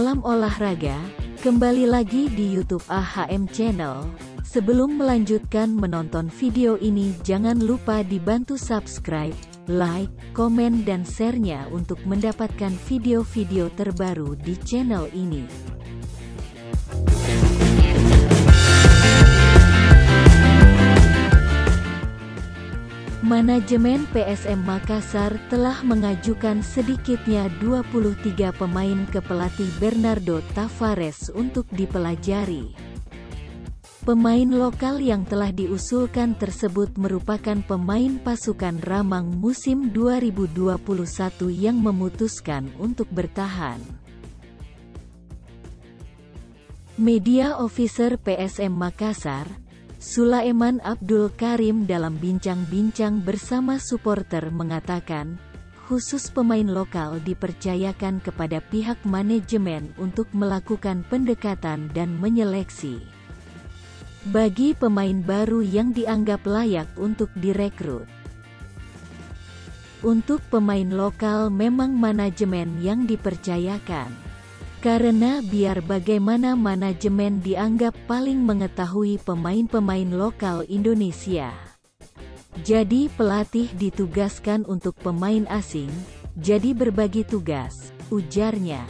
Salam olahraga, kembali lagi di YouTube AHM Channel. Sebelum melanjutkan menonton video ini, jangan lupa dibantu subscribe, like, komen dan share-nya untuk mendapatkan video-video terbaru di channel ini. Manajemen PSM Makassar telah mengajukan sedikitnya 23 pemain ke pelatih Bernardo Tavares untuk dipelajari. Pemain lokal yang telah diusulkan tersebut merupakan pemain pasukan Ramang musim 2021 yang memutuskan untuk bertahan. Media Officer PSM Makassar, Sulaiman Abdul Karim dalam bincang-bincang bersama supporter mengatakan, khusus pemain lokal dipercayakan kepada pihak manajemen untuk melakukan pendekatan dan menyeleksi. Bagi pemain baru yang dianggap layak untuk direkrut. Untuk pemain lokal memang manajemen yang dipercayakan. Karena biar bagaimana manajemen dianggap paling mengetahui pemain-pemain lokal Indonesia. Jadi pelatih ditugaskan untuk pemain asing, jadi berbagi tugas, ujarnya.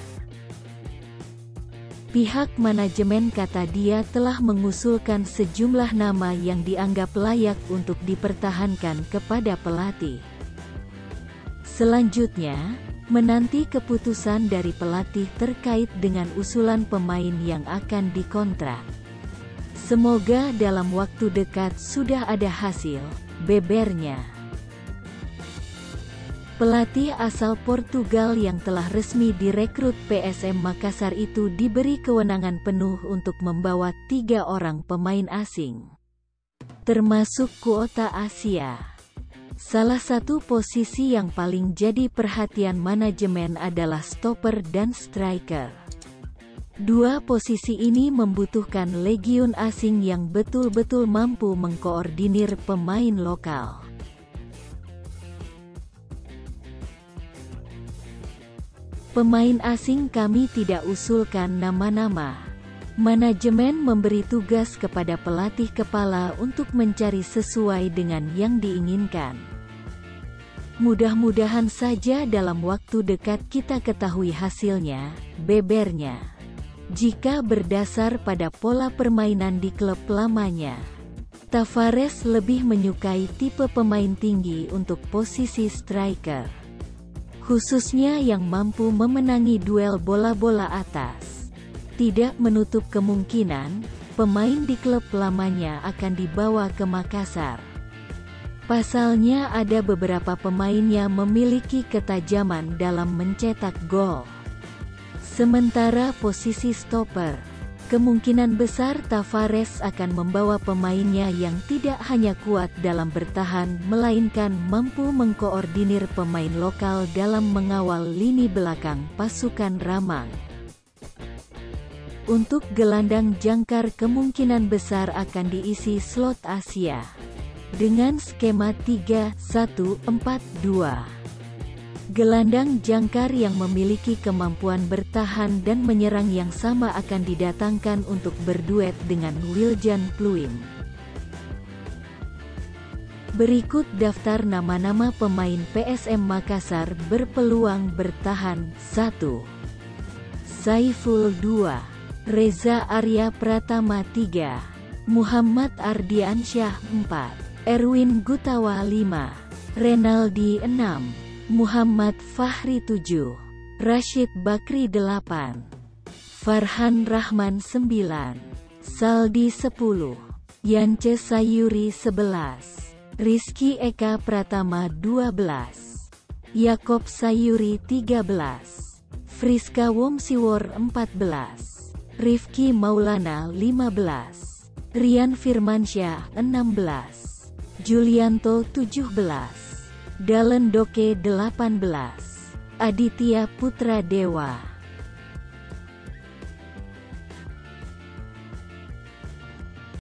Pihak manajemen kata dia telah mengusulkan sejumlah nama yang dianggap layak untuk dipertahankan kepada pelatih. Selanjutnya, menanti keputusan dari pelatih terkait dengan usulan pemain yang akan dikontrak. Semoga dalam waktu dekat sudah ada hasil, bebernya. Pelatih asal Portugal yang telah resmi direkrut PSM Makassar itu diberi kewenangan penuh untuk membawa 3 orang pemain asing, termasuk kuota Asia. Salah satu posisi yang paling jadi perhatian manajemen adalah stopper dan striker. Dua posisi ini membutuhkan legiun asing yang betul-betul mampu mengkoordinir pemain lokal. Pemain asing kami tidak usulkan nama-nama. Manajemen memberi tugas kepada pelatih kepala untuk mencari sesuai dengan yang diinginkan. Mudah-mudahan saja dalam waktu dekat kita ketahui hasilnya, bebernya. Jika berdasar pada pola permainan di klub lamanya, Tavares lebih menyukai tipe pemain tinggi untuk posisi striker. Khususnya yang mampu memenangi duel bola-bola atas. Tidak menutup kemungkinan, pemain di klub lamanya akan dibawa ke Makassar. Pasalnya ada beberapa pemainnya memiliki ketajaman dalam mencetak gol. Sementara posisi stopper, kemungkinan besar Tavares akan membawa pemainnya yang tidak hanya kuat dalam bertahan melainkan mampu mengkoordinir pemain lokal dalam mengawal lini belakang pasukan Ramang. Untuk gelandang jangkar kemungkinan besar akan diisi slot Asia. Dengan skema 3-1-4-2. Gelandang jangkar yang memiliki kemampuan bertahan dan menyerang yang sama akan didatangkan untuk berduet dengan Wiljan Pluim. Berikut daftar nama-nama pemain PSM Makassar berpeluang bertahan. 1. Saiful 2. Reza Arya Pratama 3, Muhammad Ardiansyah 4, Erwin Gutawa 5, Renaldi 6, Muhammad Fahri 7, Rashid Bakri 8, Farhan Rahman 9, Saldi 10, Yance Sayuri 11, Rizky Eka Pratama 12, Yakob Sayuri 13, Friska Womsiwor 14, Rifki Maulana 15, Rian Firmansyah 16, Julianto 17, Dalen Doke 18, Aditya Putra Dewa